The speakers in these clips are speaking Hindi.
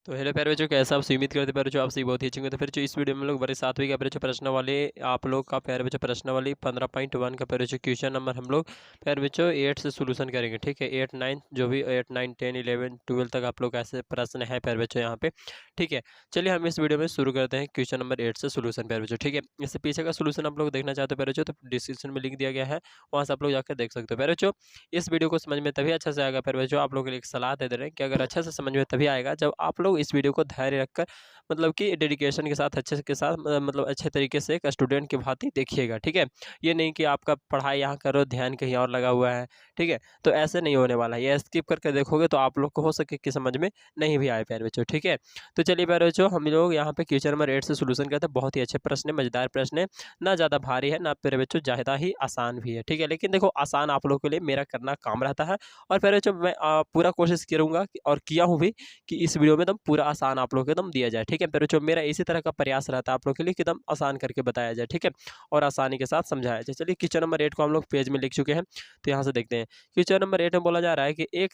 तो हेलो प्यारे बच्चों, कैसे आप उम्मीद करते प्यारे बच्चों आप सही बहुत ही अच्छे होंगे। तो फिर जो इस वीडियो में लोग बड़े 7वीं का प्यारे बच्चों प्रश्न वाले आप लोग का प्यारे बच्चों प्रश्न वाली 15.1 का प्यारे बच्चों क्वेश्चन नंबर हम लोग प्यारे बच्चों 8 से सोल्यूशन करेंगे। ठीक है, 8 9 जो भी 8 9 10 11 12 तक आप लोग ऐसे प्रश्न है प्यारे बच्चों यहाँ पे। ठीक है, चलिए हम इस वीडियो में शुरू करते हैं क्वेश्चन नंबर 8 से सोल्यूशन प्यारे बच्चों। ठीक है, इससे पीछे का सोल्यूशन आप लोग देखना चाहते हो प्यारे बच्चों तो डिस्क्रिप्शन में लिंक दिया गया है, वहाँ से आप लोग जाकर देख सकते हो प्यारे बच्चों। इस वीडियो को समझ में तभी अच्छे से आएगा प्यारे बच्चों, आप लोगों के लिए एक सलाह दे रहे हैं कि अगर अच्छे से समझ में तभी आएगा जब आप लोग इस वीडियो को धैर्य रखकर मतलब कि डेडिकेशन के साथ अच्छे के साथ मतलब अच्छे तरीके से एक स्टूडेंट की भांति देखिएगा। ठीक है, ये नहीं कि आपका पढ़ाई यहाँ करो ध्यान कहीं और लगा हुआ है। ठीक है, तो ऐसे नहीं होने वाला है। ये स्किप करके देखोगे तो आप लोग को हो सके कि समझ में नहीं भी आए प्यारे बच्चों। ठीक है, तो चलिए प्यारे बच्चों हम लोग यहाँ पे क्वेश्चन नंबर 8 से सोल्यूशन करते हैं। बहुत ही अच्छे प्रश्न है, मजेदार प्रश्न है, ना ज़्यादा भारी है ना प्यारे बच्चों ज़्यादा ही आसान भी है। ठीक है, लेकिन देखो आसान आप लोगों के लिए मेरा करना काम रहता है और प्यारे बच्चों मैं पूरा कोशिश करूँगा और किया हूँ भी कि इस वीडियो में एकदम पूरा आसान आप लोगों को एकदम दिया जाए। ठीक है प्यारे बच्चों, मेरा इसी तरह का प्रयास रहता है आप लोगों के लिए कि एकदम आसान करके बताया जाए। ठीक है, और आसानी के साथ समझाया जाए। चलिए क्वेश्चन नंबर 8 को हम लोग पेज में लिख चुके हैं, तो यहाँ से देखते हैं। क्वेश्चन नंबर 8 में बोला जा रहा है कि एक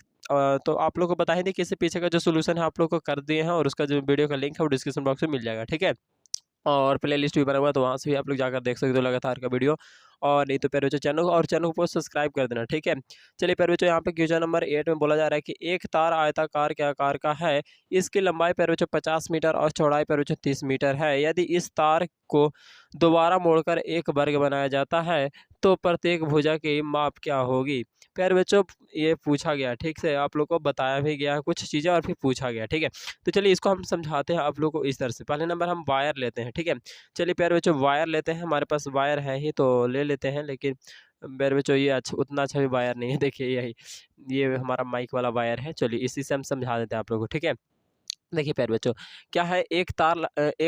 तो आप लोग को बता ही दें कि इससे पीछे का जो सोल्यूशन है आप लोग को कर दिए हैं और उसका जो वीडियो का लिंक है वो डिस्क्रिप्शन बॉक्स में मिल जाएगा। ठीक है, और प्लेलिस्ट भी बना हुआ है तो वहाँ से भी आप लोग जाकर देख सकते हो लगातार का वीडियो। और नहीं तो प्यारे बच्चों चैनल को सब्सक्राइब कर देना। ठीक है, चलिए प्यारे बच्चों यहाँ पे क्वेश्चन नंबर 8 में बोला जा रहा है कि एक तार आयताकार के आकार का है, इसकी लंबाई प्यारे बच्चों 50 मीटर और चौड़ाई प्यारे बच्चों 30 मीटर है। यदि इस तार को दोबारा मोड़कर एक वर्ग बनाया जाता है तो प्रत्येक भुजा की माप क्या होगी। प्यारे बच्चों ये पूछा गया, ठीक से आप लोग को बताया भी गया कुछ चीज़ें और फिर पूछा गया। ठीक है, तो चलिए इसको हम समझाते हैं आप लोग को इस तरह से। पहले नंबर हम वायर लेते हैं। ठीक है, चलिए प्यारे बच्चों वायर लेते हैं, हमारे पास वायर है ही तो ले लेते हैं, लेकिन प्यारे बच्चों ये अच्छा उतना अच्छा भी वायर नहीं है। देखिए यही ये हमारा माइक वाला वायर है। चलिए इसी से हम समझा देते हैं आप लोगों को। ठीक है, देखिए प्यारे बच्चों क्या है, एक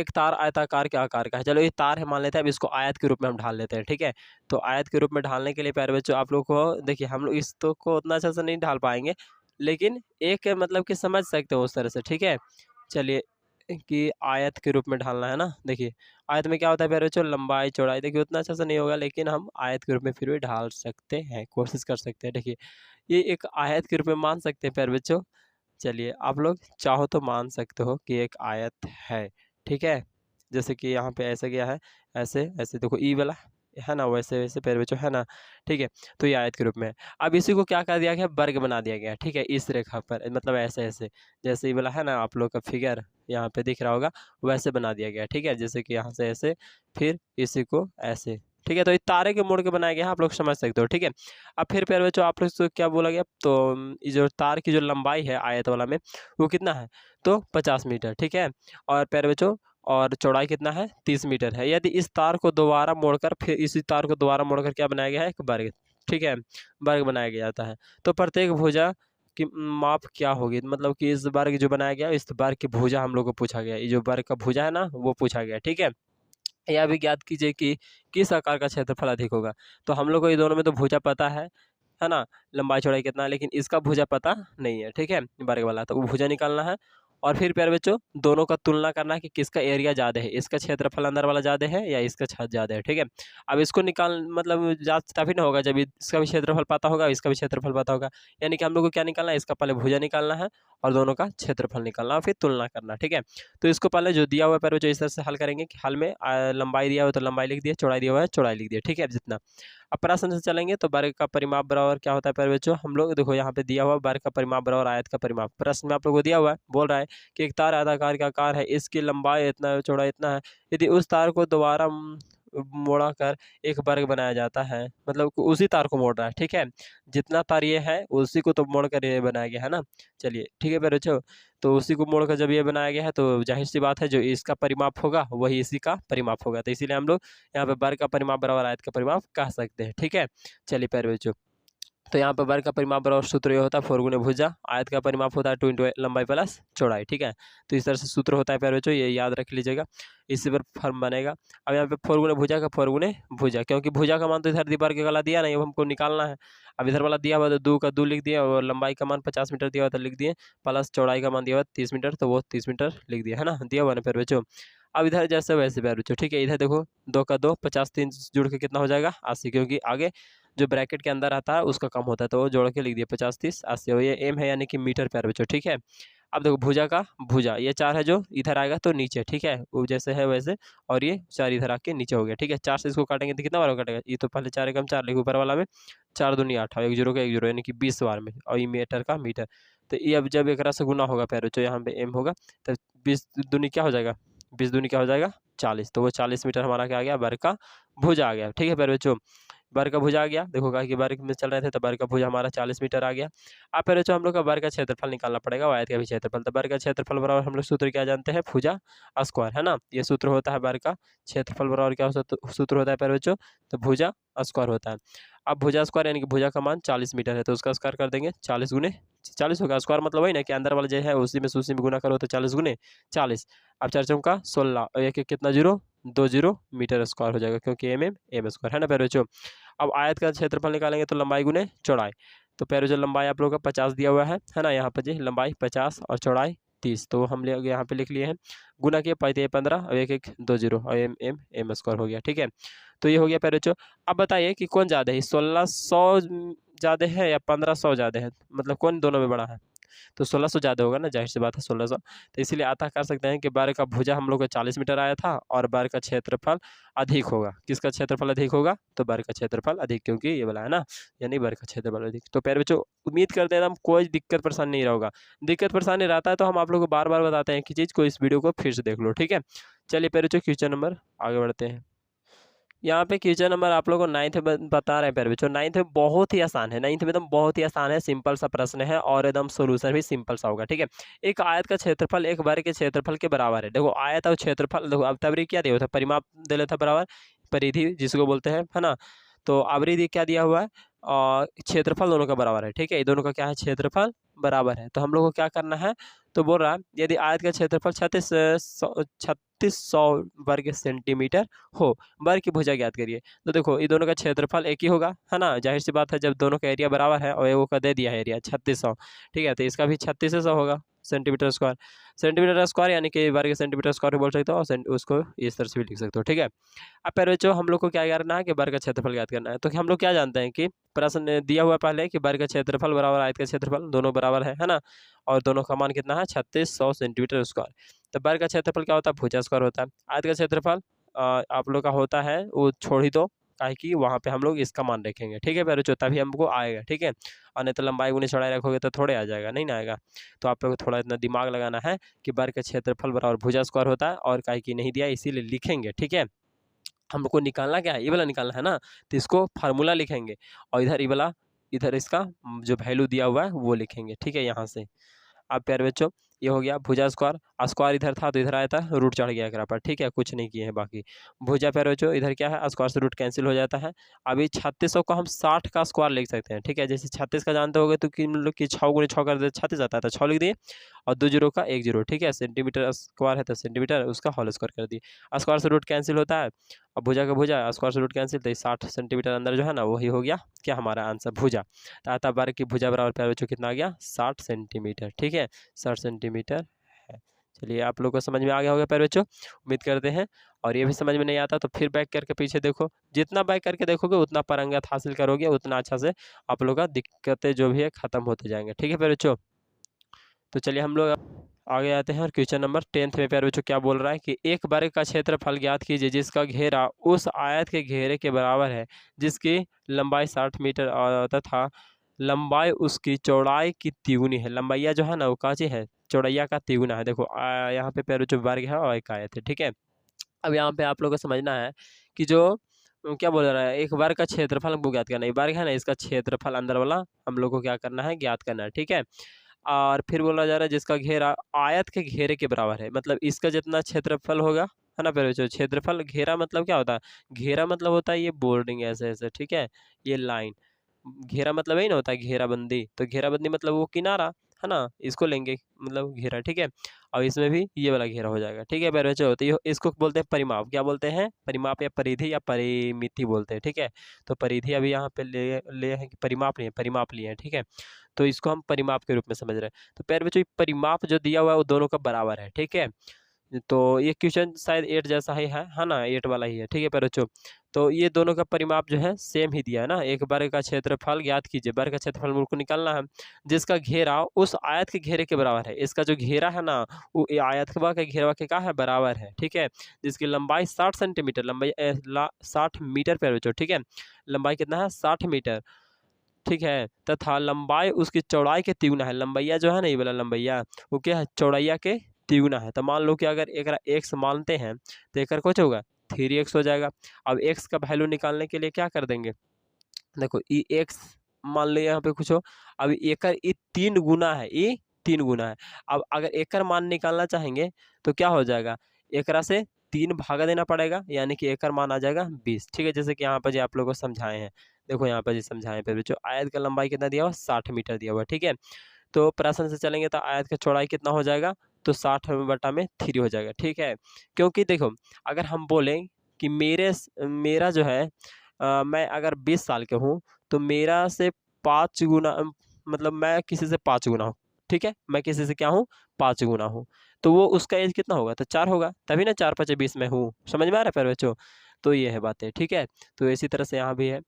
तार आयताकार के आकार का है। चलो ये तार है मान लेते हैं, अब इसको आयत के रूप में हम ढाल लेते हैं। ठीक है, तो आयत के रूप में ढालने के लिए प्यारे बच्चों आप लोग को देखिए हम लोग इस तो को उतना अच्छा से नहीं ढाल पाएंगे, लेकिन एक मतलब कि समझ सकते हो उस तरह से। ठीक है, चलिए कि आयत के रूप में ढालना है ना। देखिए आयत में क्या होता है प्यारे बच्चों, लंबाई चौड़ाई। देखिए उतना अच्छा से नहीं होगा, लेकिन हम आयत के रूप में फिर भी ढाल सकते हैं, कोशिश कर सकते हैं। देखिए ये एक आयत के रूप में मान सकते हैं प्यारे बच्चों। चलिए आप लोग चाहो तो मान सकते हो कि एक आयत है। ठीक है, जैसे कि यहाँ पे ऐसे गया है, ऐसे ऐसे देखो ई वाला है ना, वैसे वैसे पैर बच्चों है ना। ठीक है, तो ये आयत के रूप में है। अब इसी को क्या कर दिया गया, वर्ग बना दिया गया। ठीक है, इस रेखा पर मतलब ऐसे ऐसे जैसे ये वाला है ना आप लोग का फिगर यहाँ पे दिख रहा होगा, वैसे बना दिया गया। ठीक है, जैसे कि यहाँ से ऐसे फिर इसी को ऐसे। ठीक है, तो ये तारे के मोड़ के बनाया गया है, आप लोग समझ सकते हो। ठीक है, अब फिर प्यारे बच्चों आप लोग से क्या बोला गया, तो ये जो तार की जो लंबाई है आयत वाला में वो कितना है, तो 50 मीटर। ठीक है, और प्यारे बच्चों और चौड़ाई कितना है, 30 मीटर है। यदि इस तार को दोबारा मोड़कर फिर इसी तार को दोबारा मोड़कर क्या बनाया गया है, एक वर्ग। ठीक है, वर्ग बनाया गया जाता है। तो प्रत्येक भुजा की माप क्या होगी, मतलब कि इस वर्ग जो बनाया गया इस वर्ग की भुजा हम लोग को पूछा गया, ये जो वर्ग का भुजा है ना वो पूछा गया। ठीक है, यह भी ज्ञात कीजिए कि किस आकार का क्षेत्रफल अधिक होगा। तो हम लोग को ये दोनों में तो भुजा पता है ना, लंबाई चौड़ाई कितना है, लेकिन इसका भुजा पता नहीं है। ठीक है, वर्ग वाला, तो वो भुजा निकालना है। और फिर प्यारे बच्चों दोनों का तुलना करना है कि किसका एरिया ज़्यादा है, इसका क्षेत्रफल अंदर वाला ज़्यादा है या इसका छत ज़्यादा है। ठीक है, अब इसको निकाल मतलब जाँच तभी ना होगा जब इसका भी क्षेत्रफल पता होगा, इसका भी क्षेत्रफल पता होगा। यानी कि हम लोग को क्या निकालना है, इसका पहले भुजा निकालना है और दोनों का क्षेत्रफल निकालना और फिर तुलना करना। ठीक है, तो इसको पहले जो दिया हुआ है प्यारे बच्चों इस तरह से हल करेंगे कि हल में लंबाई दिया हुआ है तो लंबाई लिख दिया, चौड़ाई दिया हुआ है चौड़ाई लिख दिया। ठीक है, जितना अब प्रश्न से चलेंगे तो वर्ग का परिमाप बराबर क्या होता है प्यारे बच्चों, हम लोग देखो यहाँ पे दिया हुआ वर्ग का परिमाप बराबर आयत का परिमाप। प्रश्न में आप लोगों को दिया हुआ है, बोल रहा है कि एक तार आयताकार का आकार है, इसकी लंबाई इतना है, चौड़ाई इतना है। यदि उस तार को दोबारा मोड़ा कर एक वर्ग बनाया जाता है, मतलब कि उसी तार को मोड़ रहा है। ठीक है, जितना तार ये है उसी को तो मोड़ कर ये बनाया गया है ना। चलिए ठीक है प्यारे बच्चों, तो उसी को मोड़ कर जब ये बनाया गया है तो जाहिर सी बात है जो इसका परिमाप होगा वही इसी का परिमाप होगा, तो इसीलिए हम लोग यहाँ पे वर्ग का परिमाप बराबर आयत का परिमाप कह सकते हैं। ठीक है, चलिए प्यारे बच्चों, तो यहाँ पर वर्ग का परिमाप बराबर सूत्र ये होता है 4 गुने भुजा, आयत का परिमाप होता है 2 इंटू लंबाई प्लस चौड़ाई। ठीक है, तो इस तरह से सूत्र होता है प्यारे बच्चों, ये याद रख लीजिएगा, इसी पर फॉर्म बनेगा। अब यहाँ पे 4 गुने भुजा का 4 गुने भुजा, क्योंकि भुजा का मान तो इधर वर्ग वाला दिया नहीं, अब हमको निकालना है। अब इधर वाला दिया हुआ तो 2 का 2 लिख दिया, और लंबाई का मान 50 मीटर दिया हुआ तो लिख दिए, प्लस चौड़ाई का मान दिया हुआ 30 मीटर तो वो 30 मीटर लिख दिया है ना, दिया हुआ ना प्यारे बच्चों। अब इधर जैसे वैसे प्यारे बच्चों। ठीक है, इधर देखो 2 का 2 50 3 जुड़ के कितना हो जाएगा 80, क्योंकि आगे जो ब्रैकेट के अंदर आता है उसका कम होता है, तो वो जोड़ के लिख दिया 50 30 80, और ये एम है यानी कि मीटर प्यारे बच्चों। ठीक है, अब देखो भुजा का भुजा ये 4 है जो इधर आएगा तो नीचे, ठीक है, वो जैसे है वैसे, और ये 4 इधर आके नीचे हो गया, ठीक है। 4 से इसको काटेंगे तो कितना बार कटेगा, ये तो पहले 4 एकम 4 लिखे ऊपर वाला में, 4 दूनी 8 और 1 जीरो का 1 जीरो, यानी कि 20 बार में, और ये मीटर का मीटर। तो ये अब जब एक से गुना होगा प्यारे बच्चों, यहाँ पे m होगा, तो 20 दूनी क्या हो जाएगा, 20 दूनी क्या हो जाएगा 40, तो वो 40 मीटर हमारा क्या आ गया, वर्ग का भुजा आ गया, ठीक है प्यारे बच्चों। वर्ग का भुजा आ गया, देखो कहा कि वर्ग में चल रहे थे तो वर्ग का भुजा हमारा 40 मीटर आ गया। अब फिर जो हम लोग का वर्ग का क्षेत्रफल निकालना पड़ेगा, आयत का भी क्षेत्रफल, तो वर्ग का क्षेत्रफल बराबर हम लोग सूत्र क्या जानते हैं, भुजा स्क्वायर, है ना, ये सूत्र होता है वर्ग का क्षेत्रफल बराबर क्या सूत्र होता है प्यारे बच्चों, तो भुजा स्क्वायर होता है। अब भुजा स्क्वायर यानी कि भुजा का मान 40 मीटर है, तो उसका स्क्वायर कर देंगे 40 गुने 40 होगा, स्क्वायर मतलब वही ना कि अंदर वाला जो है उसी में गुना करो तो 40 गुने 40। अब 4 चौका 16 और एक एक कितना जीरो, 2 जीरो मीटर स्क्वायर हो जाएगा, क्योंकि एम स्क्वायर है ना प्यारे बच्चों। अब आयत का क्षेत्रफल निकालेंगे तो लंबाई गुने चौड़ाई, तो प्यारे जो लंबाई आप लोगों का 50 दिया हुआ है ना, यहाँ पर जी लंबाई 50 और चौड़ाई 30, तो हम यहाँ पे लिख लिए हैं, गुना किए 5 15 और एक एक 2 जीरो और एम स्क्वायर हो गया, ठीक है। तो ये हो गया प्यारे बच्चों। अब बताइए कि कौन ज़्यादा है, 1600 ज़्यादा है या 1500 ज़्यादा है, मतलब कौन दोनों में बड़ा है, तो 1600 ज़्यादा होगा ना, जाहिर सी बात है 1600। तो इसीलिए आता कर सकते हैं कि वर्ग का भुजा हम लोग को 40 मीटर आया था और वर्ग का क्षेत्रफल अधिक होगा, किसका क्षेत्रफल अधिक होगा, तो वर्ग का क्षेत्रफल अधिक, क्योंकि ये वाला है ना, यानी वर्ग का क्षेत्रफल अधिक। तो प्यारे बच्चों उम्मीद करते हैं हम कोई दिक्कत परेशानी नहीं होगा, दिक्कत परेशानी रहता है तो हम आप लोग को बार बार बताते हैं कि चीज़ को, इस वीडियो को फिर से देख लो, ठीक है। चलिए प्यारे बच्चों क्वेश्चन नंबर आगे बढ़ते हैं। यहाँ पे क्वेश्चन नंबर आप लोगों को 9th बता रहे हैं प्यारे बच्चों, 9th में बहुत ही आसान है, 9th में एकदम बहुत ही आसान है, सिंपल सा प्रश्न है और एकदम सोल्यूशन भी सिंपल सा होगा, ठीक है। एक आयत का क्षेत्रफल एक वर्ग के क्षेत्रफल के बराबर है, देखो आयत और क्षेत्रफल, देखो अब तबरी क्या दिया हुआ था, परिमाप दे लेता बराबर, परिधि जिसको बोलते हैं, है ना, तो आवृत्ति क्या दिया हुआ है और क्षेत्रफल दोनों का बराबर है, ठीक है, ये दोनों का क्या है, क्षेत्रफल बराबर है। तो हम लोग को क्या करना है, तो बोल रहा है यदि आयत का क्षेत्रफल 3600 वर्ग सेंटीमीटर हो, वर्ग की भुजा ज्ञात करिए। तो देखो ये दोनों का क्षेत्रफल एक ही होगा, है ना, जाहिर सी बात है, जब दोनों का एरिया बराबर है और वो का दे दिया है एरिया 3600, ठीक है, तो इसका भी 3600 होगा सेंटीमीटर स्क्वायर, सेंटीमीटर स्क्वायर यानी कि वर्ग सेंटीमीटर स्क्वायर भी बोल सकते हो और उसको इस तरह से भी लिख सकते हो, ठीक है। अब पहले बच्चों हम लोग को क्या करना है कि वर्ग का क्षेत्रफल ज्ञात करना है, तो हम लोग क्या जानते हैं कि प्रश्न दिया हुआ पहले कि वर्ग का क्षेत्रफल बराबर आयत का क्षेत्रफल, दोनों बराबर है ना, और दोनों का मान कितना है 3600 सेंटीमीटर स्क्वायर। तो वर्ग का क्षेत्रफल क्या होता है, भुजा स्क्वायर होता है। आयत का क्षेत्रफल आप लोग का होता है वो छोड़ ही दो, काहे कि वहाँ पे हम लोग इसका मान रखेंगे, ठीक है प्यारे बच्चों, तभी हमको आएगा, ठीक है, और नहीं तो लंबाई गुनी चौड़ाई रखोगे तो थोड़े आ जाएगा, नहीं ना आएगा। तो आप लोग को थोड़ा इतना दिमाग लगाना है कि वर्ग का क्षेत्रफल बराबर भुजा स्क्वायर होता है, और काहे कि नहीं दिया इसीलिए लिखेंगे, ठीक है। हमको निकालना क्या है, ये वाला निकालना है ना, तो इसको फार्मूला लिखेंगे और इधर ये वाला, इधर इसका जो वैल्यू दिया हुआ है वो लिखेंगे, ठीक है, यहाँ से। अब प्यारे बच्चों ये हो गया भुजा स्क्वायर, स्क्वायर इधर था तो इधर आया था, रूट चढ़ गया एकरा पर, ठीक है, कुछ नहीं किए हैं बाकी। भुजा प्यारे बच्चों इधर क्या है, स्क्वायर से रूट कैंसिल हो जाता है। अभी 3600 को हम 60 का स्क्वायर लिख सकते हैं, ठीक है, जैसे 36 का जानते होगे तो कि मतलब कि 6 गुणे 6 कर दे 36 आता है, तो 6 लिख दिए और 2 जीरो का 1 जीरो, ठीक है, सेंटीमीटर स्क्वायर है तो सेंटीमीटर उसका होल स्क्वायर कर दिए। स्क्वायर से रूट कैंसिल होता है, अब भुजा का भुजा स्क्वायर से रूट कैंसिल, तो 60 सेंटीमीटर अंदर जो है ना वही हो गया क्या हमारा आंसर भुजा। तो आता वर्ग की भुजा बराबर प्यारे बच्चों कितना आ गया 60 सेंटीमीटर, ठीक है, 60 सेंटीमीटर है। चलिए आप लोग को समझ में आ गया होगा प्यारे बच्चों, उम्मीद करते हैं। और ये भी समझ में नहीं आता तो फिर बैक करके पीछे देखो, जितना बैक करके देखोगे उतना पारंगत हासिल करोगे, उतना अच्छा से आप लोग का दिक्कतें जो भी है खत्म होते जाएंगे, ठीक है प्यारे बच्चों। तो चलिए हम लोग आगे आते हैं और क्वेश्चन नंबर 10th में प्यारे बच्चों क्या बोल रहा है कि एक वर्ग का क्षेत्रफल ज्ञात कीजिए जिसका घेरा उस आयत के घेरे के बराबर है जिसकी लंबाई 60 मीटर तथा लंबाई उसकी चौड़ाई की तिगुनी है। लंबाइया जो है ना वो काची है, चौड़ैया का तिगुना है। देखो यहाँ पे प्यारे बच्चों वर्ग है और एक आयत है, ठीक है। अब यहाँ पे आप लोग को समझना है कि जो क्या बोल रहा है, एक वर्ग का क्षेत्रफल हमको ज्ञात करना है, वर्ग है ना इसका क्षेत्रफल अंदर वाला हम लोग को क्या करना है, ज्ञात करना है, ठीक है। और फिर बोला जा रहा है जिसका घेरा आयत के घेरे के बराबर है, मतलब इसका जितना क्षेत्रफल होगा, है ना प्यारे बच्चों। क्षेत्रफल घेरा मतलब क्या होता है, घेरा मतलब होता है ये बोर्डिंग ऐसे ऐसे, ठीक है, ये लाइन। घेरा मतलब यही ना होता है घेराबंदी, तो घेराबंदी मतलब वो किनारा, है ना, इसको लेंगे मतलब घेरा, ठीक है। और इसमें भी ये वाला घेरा हो जाएगा, ठीक है प्यारे बच्चों। तो ये इसको बोलते हैं परिमाप, क्या बोलते हैं, परिमाप या परिधि या परिमिति बोलते हैं, ठीक है। तो परिधि अभी यहाँ पे ले है कि परिमाप लिए हैं, ठीक है। तो इसको हम परिमाप के रूप में समझ रहे हैं। तो प्यारे बच्चों परिमाप जो दिया हुआ है वो दोनों का बराबर है, ठीक है। तो ये क्वेश्चन शायद 8 जैसा ही है ना, 8 वाला ही है, ठीक है प्यारे बच्चों। तो ये दोनों का परिमाप जो है सेम ही दिया है ना। एक वर्ग का क्षेत्रफल ज्ञात कीजिए, वर्ग का क्षेत्रफल मुझको निकालना है, जिसका घेरा उस आयत के घेरे के बराबर है। इसका जो घेरा है ना, वो ये आयत के घेरवा के क्या है, बराबर है, ठीक है। जिसकी लंबाई 60 सेंटीमीटर, लंबाई 60 मीटर प्यारे बच्चों, ठीक है। लंबाई कितना है, 60 मीटर, ठीक है। तथा लंबाई उसकी चौड़ाई के तिगुना है। लंबैया जो है ना, ये वाला लंबैया, वो क्या है, चौड़ैया के तिगुना है। तो मान लो कि अगर एकरा x मानते हैं तो एकर कुछ होगा 3x हो जाएगा। अब x का वैल्यू निकालने के लिए क्या कर देंगे, देखो ई x मान लो यहाँ पे कुछ हो, अब एकर ई 3 गुना है, ये 3 गुना है। अब अगर एकर मान निकालना चाहेंगे तो क्या हो जाएगा, एकरा से 3 भागा देना पड़ेगा, यानी कि एकर मान आ जाएगा 20, ठीक है। जैसे कि यहाँ पर जी आप लोगों को समझाए हैं, देखो यहाँ पर जी समझाए पे बच्चों, आयत का लंबाई कितना दिया हुआ, 60 मीटर दिया हुआ, ठीक है। तो प्रश्न से चलेंगे तो आयत का चौड़ाई कितना हो जाएगा, तो 60/3 हो जाएगा, ठीक है। क्योंकि देखो अगर हम बोलें कि मेरा जो है मैं अगर 20 साल के हूँ तो मेरा से 5 गुना मतलब मैं किसी से 5 गुना हूँ, ठीक है। मैं किसी से क्या हूँ, 5 गुना हूँ। तो वो उसका एज कितना होगा, तो 4 होगा, तभी ना 4 5 20 में हूँ। समझ में आ रहा है प्यारे बच्चों। तो ये है बातें, ठीक है। तो इसी तरह से यहाँ भी है।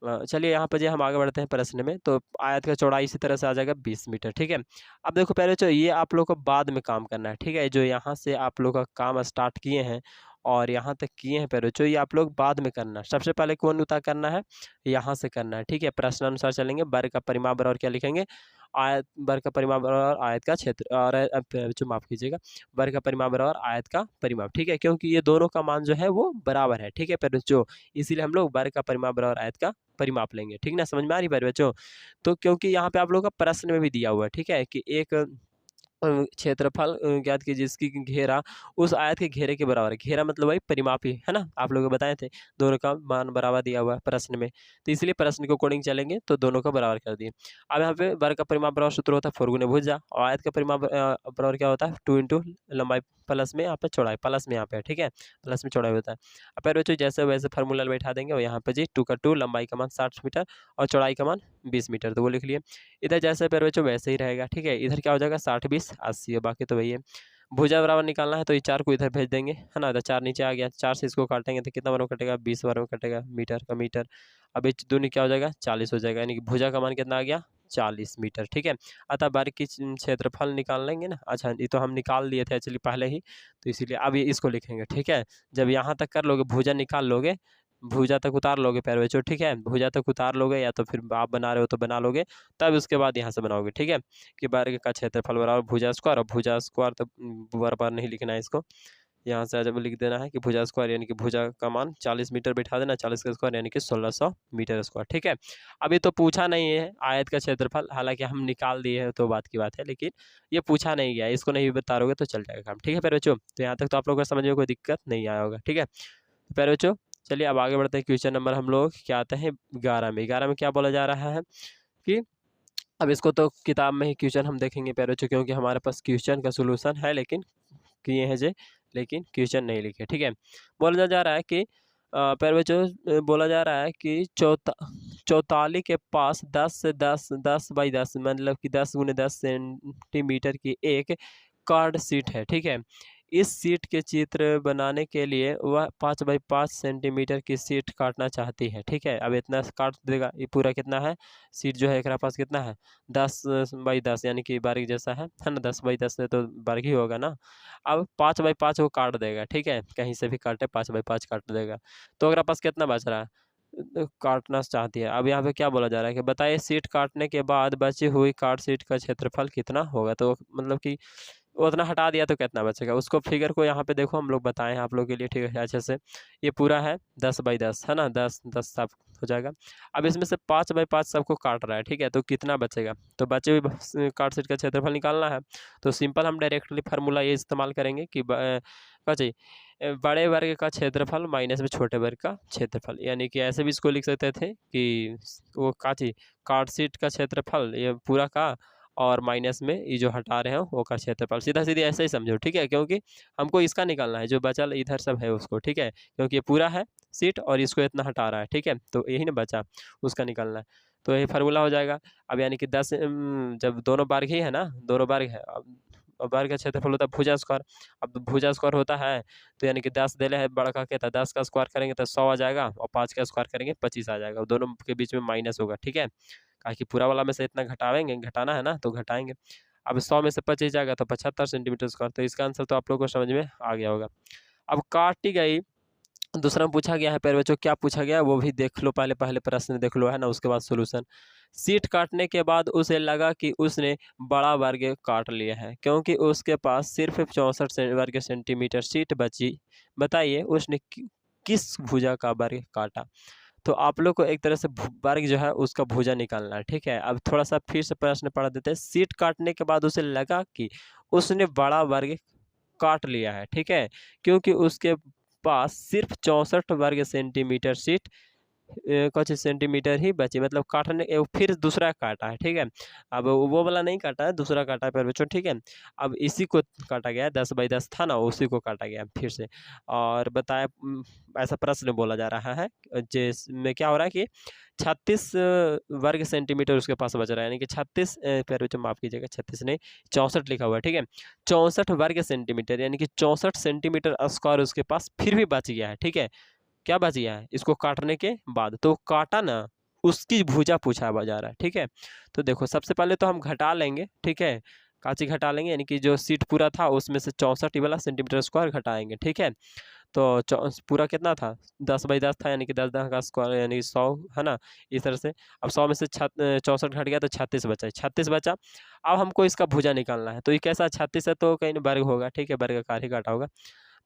चलिए यहाँ पर जो हम आगे बढ़ते हैं प्रश्न में। तो आयत का चौड़ाई इसी तरह से आ जाएगा 20 मीटर, ठीक है। अब देखो प्यारे बच्चों, ये आप लोग को बाद में काम करना है, ठीक है। जो यहाँ से आप लोग का काम स्टार्ट किए हैं और यहाँ तक किए हैं प्यारे बच्चों, ये आप लोग बाद में करना है। सबसे पहले कौन उतार करना है, यहाँ से करना है, ठीक है। प्रश्नानुसार चलेंगे। वर्ग का परिमाप बराबर क्या लिखेंगे, आयत, वर्ग का परिमाप बराबर आयत का क्षेत्र, और बच्चों माफ कीजिएगा, वर्ग का परिमाप बराबर आयत का परिमाप, ठीक है। क्योंकि ये दोनों का मान जो है वो बराबर है, ठीक है प्यारे बच्चों। इसीलिए हम लोग वर्ग का परिमाप बराबर आयत का परिमाप लेंगे, ठीक ना। समझ में आ रही है बच्चों। तो क्योंकि यहाँ पे आप लोगों का प्रश्न में भी दिया हुआ है, ठीक है, कि एक क्षेत्रफल ज्ञात कीजिए जिसकी घेरा उस आयत के घेरे के बराबर है। घेरा मतलब वही परिमाप ही है ना, आप लोगों को बताए थे। दोनों का मान बराबर दिया हुआ है प्रश्न में, तो इसलिए प्रश्न के अकॉर्डिंग चलेंगे तो दोनों का बराबर कर दिए। अब यहाँ पे वर्ग का परिमाप बराबर सूत्र होता है 4 गुने भुजा, और आयत का परिमाप बराबर क्या होता है, 2 इंटू लंबाई प्लस में यहाँ पे चौड़ाई, प्लस में यहाँ पे, ठीक है, प्लस में चौड़ाई होता है। अब फिर बच्चों जैसे वैसे फार्मूला बैठा देंगे, और यहाँ पे जी 2 का 2, लंबाई का मान 60 मीटर और चौड़ाई का मान 20 मीटर, तो वो लिख लिए। इधर जैसे पैर बच्चों वैसे ही रहेगा, ठीक है। इधर क्या हो जाएगा, 60 20 80 है, बाकी तो वही है। भुजा बराबर निकालना है तो ये 4 को इधर भेज देंगे, है ना। तो 4 नीचे आ गया, 4 से इसको काटेंगे तो कितना बार में कटेगा, 20 बार में कटेगा, मीटर का मीटर। अब इस दूनी क्या हो जाएगा, 40 हो जाएगा, यानी कि भुजा का मान कितना आ गया, 40 मीटर, ठीक है। अतः वर्ग की क्षेत्रफल निकाल लेंगे ना। अच्छा, ये तो हम निकाल लिए थे एक्चुअली पहले ही, तो इसीलिए अब ये इसको लिखेंगे, ठीक है। जब यहाँ तक कर लोगे, भुजा निकाल लोगे, भुजा तक उतार लोगे प्यारे बच्चों, ठीक है। भुजा तक उतार लोगे, या तो फिर आप बना रहे हो तो बना लोगे, तब उसके बाद यहाँ से बनाओगे, ठीक है। कि वर्ग का क्षेत्रफल बराबर भुजा स्क्वायर, और भुजा स्क्वायर तो बार बार नहीं लिखना है इसको। यहाँ से जब लिख देना है कि भुजा स्क्वायर, यानी कि भुजा का मान 40 मीटर बैठा देना, 40 का स्क्वायर यानी कि 1600 मीटर स्क्वायर, ठीक है। अभी तो पूछा नहीं है आयत का क्षेत्रफल, हालांकि हम निकाल दिए हैं तो बात की बात है, लेकिन ये पूछा नहीं गया, इसको नहीं बता रहोगे तो चल जाएगा काम, ठीक है प्यारे बच्चों। तो यहाँ तक तो आप लोगों को समझ में कोई दिक्कत नहीं आया होगा, ठीक है। तो प्यारे बच्चों चलिए अब आगे बढ़ते हैं। क्वेश्चन नंबर हम लोग क्या आते हैं 11 में। 11 में क्या बोला जा रहा है कि अब इसको तो किताब में ही क्वेश्चन हम देखेंगे प्यारे बच्चों, क्योंकि हमारे पास क्वेश्चन का सोल्यूशन है, लेकिन किए हैं जे, लेकिन क्वेश्चन नहीं लिखे, ठीक है। बोला जा रहा है कि प्यारे बच्चों बोला जा रहा है कि चौताली के पास 10 बाई 10 मतलब कि 10 गुने 10 सेंटीमीटर की एक कार्ड शीट है, ठीक है। इस शीट के चित्र बनाने के लिए वह 5 बाई 5 सेंटीमीटर की शीट काटना चाहती है, ठीक है। अब इतना काट देगा, ये पूरा कितना है, शीट जो है एक पास कितना है, 10 बाई 10 यानी कि बारीक जैसा है ना। 10 बाई 10 से तो बारीक ही होगा ना। अब 5 बाई 5 वो काट देगा, ठीक है, कहीं से भी काटे 5 बाई 5 काट देगा। तो अगर पास कितना बच रहा है, काटना चाहती है। अब यहाँ पे क्या बोला जा रहा है कि बताइए शीट काटने के बाद बची हुई कार्ड शीट का क्षेत्रफल कितना होगा। तो मतलब कि उतना हटा दिया तो कितना बचेगा, उसको फिगर को यहाँ पे देखो हम लोग बताएं हैं आप लोगों के लिए, ठीक है अच्छे से। ये पूरा है 10 बाई 10 है ना, 10 10 सब हो जाएगा। अब इसमें से 5 बाई 5 सबको काट रहा है, ठीक है। तो कितना बचेगा, तो बचे हुए कार्ड शीट का क्षेत्रफल निकालना है। तो सिंपल हम डायरेक्टली फार्मूला ये इस्तेमाल करेंगे कि क्या चाहिए, बड़े वर्ग का क्षेत्रफल माइनस में छोटे वर्ग का क्षेत्रफल, यानी कि ऐसे भी इसको लिख सकते थे कि वो क्या चाहिए, कार्ड शीट का क्षेत्रफल ये पूरा का, और माइनस में ये जो हटा रहे हो वो का क्षेत्रफल, सीधा सीधी ऐसे ही समझो, ठीक है। क्योंकि हमको इसका निकालना है, जो बचा इधर सब है उसको, ठीक है। क्योंकि ये पूरा है सीट और इसको इतना हटा रहा है, ठीक है। तो यही ना बचा, उसका निकालना है। तो यही फार्मूला हो जाएगा। अब यानी कि 10 जब दोनों वर्ग ही है ना, दोनों वर्ग है, अब और वर्ग का क्षेत्रफल होता है भुजा स्क्वायर। अब भुजा स्क्वायर होता है तो यानी कि 10 दे है बड़ा का क्या था, 10 का स्क्वायर करेंगे तो 100 आ जाएगा और 5 का स्क्वायर करेंगे 25 आ जाएगा। दोनों के बीच में माइनस होगा, ठीक है, काहे कि पूरा वाला में से इतना घटावेंगे, घटाना है ना तो घटाएंगे। अब 100 में से 25 जाएगा तो 75 सेंटीमीटर स्क्वायर। तो इसका आंसर तो आप लोगों को समझ में आ गया होगा। अब काटी गई दूसरा में पूछा गया है प्यारे बच्चों, क्या पूछा गया है वो भी देख लो, पहले पहले प्रश्न देख लो, है ना, उसके बाद सोल्यूशन। सीट काटने के बाद उसे लगा कि उसने बड़ा वर्ग काट लिया है क्योंकि उसके पास सिर्फ 64 वर्ग सेंटीमीटर सीट बची। बताइए उसने किस भुजा का वर्ग काटा। तो आप लोग को एक तरह से वर्ग जो है उसका भुजा निकालना है, ठीक है। अब थोड़ा सा फिर से प्रश्न पढ़ा देते हैं। सीट काटने के बाद उसे लगा कि उसने बड़ा वर्ग काट लिया है, ठीक है, क्योंकि उसके पास सिर्फ 64 वर्ग सेंटीमीटर सीट कुछ सेंटीमीटर ही बची, मतलब काटने फिर दूसरा काटा है, ठीक है। अब वो वाला नहीं काटा है, दूसरा काटा है पर बच्चों, ठीक है। अब इसी को काटा गया है, 10/10 था ना, उसी को काटा गया फिर से। और बताया ऐसा प्रश्न बोला जा रहा है जिसमें क्या हो रहा है कि 36 वर्ग सेंटीमीटर उसके पास बच रहा है, यानी कि 36 पर बच्चों माफ कीजिएगा, 36 नहीं 64 लिखा हुआ है, ठीक है। 64 वर्ग सेंटीमीटर यानी कि 64 सेंटीमीटर स्क्वायर उसके पास फिर भी बच गया है, ठीक है। क्या बच गया है इसको काटने के बाद, तो काटा ना उसकी भुजा पूछा जा रहा है, ठीक है। तो देखो सबसे पहले तो हम घटा लेंगे, ठीक है, काची घटा लेंगे, यानी कि जो सीट पूरा था उसमें से 64 वाला सेंटीमीटर स्क्वायर घटाएंगे, ठीक है। तो पूरा कितना था, 10/10 था, यानी कि 10 का स्क्वायर यानी 100, है ना, इस तरह से। अब 100 में से 64 घट गया तो 36 बचा, 36 बचा। अब हमको इसका भुजा निकालना है, तो ये कैसा 36 है तो कहीं वर्ग होगा, ठीक है, वर्गाकार ही काटा होगा।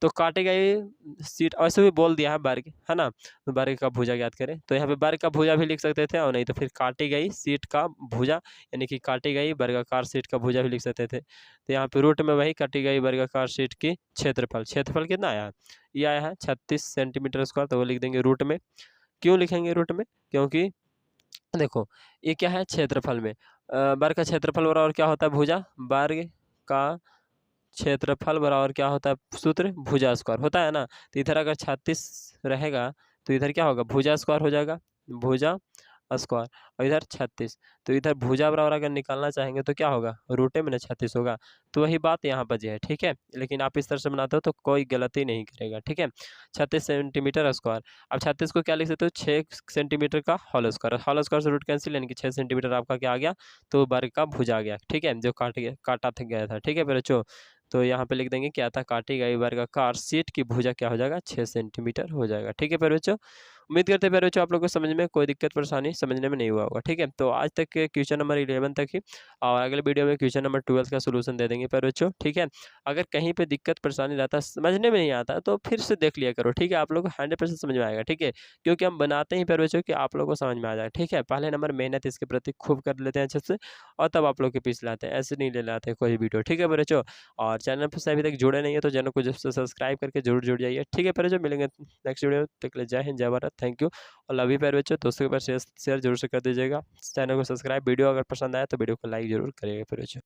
तो काटेगा ये सीट, ऐसे भी बोल दिया है वर्ग, है ना, तो वर्ग का भुजा ज्ञात करें, तो यहाँ पे वर्ग का भुजा भी लिख सकते थे, और नहीं तो फिर काटी गई सीट का भुजा यानी कि काटी गई वर्गाकार सीट का भुजा भी लिख सकते थे। तो यहाँ पे रूट में वही काटी गई वर्गाकार सीट की क्षेत्रफल, क्षेत्रफल कितना आया है, ये आया है 36 सेंटीमीटर स्क्वायर, तो वो लिख देंगे रूट में। क्यों लिखेंगे रूट में, क्योंकि देखो ये क्या है क्षेत्रफल में, वर्ग का क्षेत्रफल बराबर क्या होता है भुजा, वर्ग का क्षेत्रफल बराबर क्या होता है सूत्र, भुजा स्क्वायर होता है ना। तो इधर अगर 36 रहेगा तो इधर क्या होगा, भुजा स्क्वायर हो जाएगा, भुजा स्क्वायर, और इधर 36, तो इधर भुजा बराबर अगर निकालना चाहेंगे तो क्या होगा, रूटे में ना 36 होगा। तो वही बात यहाँ पर है, ठीक है, लेकिन आप इस तरह से बनाते हो तो कोई गलती नहीं करेगा, ठीक है। 36 सेंटीमीटर स्क्वायर, अब 36 को क्या लिख सकते हो, 6 सेंटीमीटर का होल स्क्वायर, होल स्क्वायर से रूट कैंसिल, यानी कि 6 सेंटीमीटर आपका क्या आ गया, तो वर्ग का भुजा आ गया, ठीक है, जो काटा था गया था, ठीक है बच्चों। तो यहाँ पे लिख देंगे क्या था, काटी गई वर्गाकार सीट की भुजा क्या हो जाएगा, 6 सेंटीमीटर हो जाएगा, ठीक है प्यारे बच्चों। उम्मीद करते हैं प्यारे बच्चों आप लोग को समझ में कोई दिक्कत परेशानी समझने में नहीं हुआ होगा, ठीक है। तो आज तक के क्वेश्चन नंबर 11 तक ही, और अगले वीडियो में क्वेश्चन नंबर 12 का सोल्यूशन दे देंगे प्यारे बच्चों, ठीक है। अगर कहीं पे दिक्कत परेशानी रहता है, समझने में नहीं आता, तो फिर से देख लिया करो, ठीक है, आप लोग को 100% समझ में आएगा, ठीक है, क्योंकि हम बनाते ही प्यारे बच्चों कि आप लोग को समझ में आ जाए, ठीक है। पहले नंबर मेहनत इसके प्रति खूब कर लेते हैं अच्छे से, और तब आप लोग के पीछे लाते हैं, ऐसे नहीं ले लाते कोई वीडियो, ठीक है प्यारे बच्चों। और चैनल पर से अभी तक जुड़े नहीं है तो चैनल को जस्ट सब्सक्राइब करके जरूर जुड़ जाइए, ठीक है प्यारे बच्चों। मिलेंगे नेक्स्ट वीडियो में, तक के लिए जय हिंद जय भारत, थैंक यू। और लव यू प्यारे बच्चों, दोस्तों के पास शेयर जरूर से कर दीजिएगा, चैनल को सब्सक्राइब, वीडियो अगर पसंद आया तो वीडियो को लाइक जरूर करिएगा प्यारे बच्चों।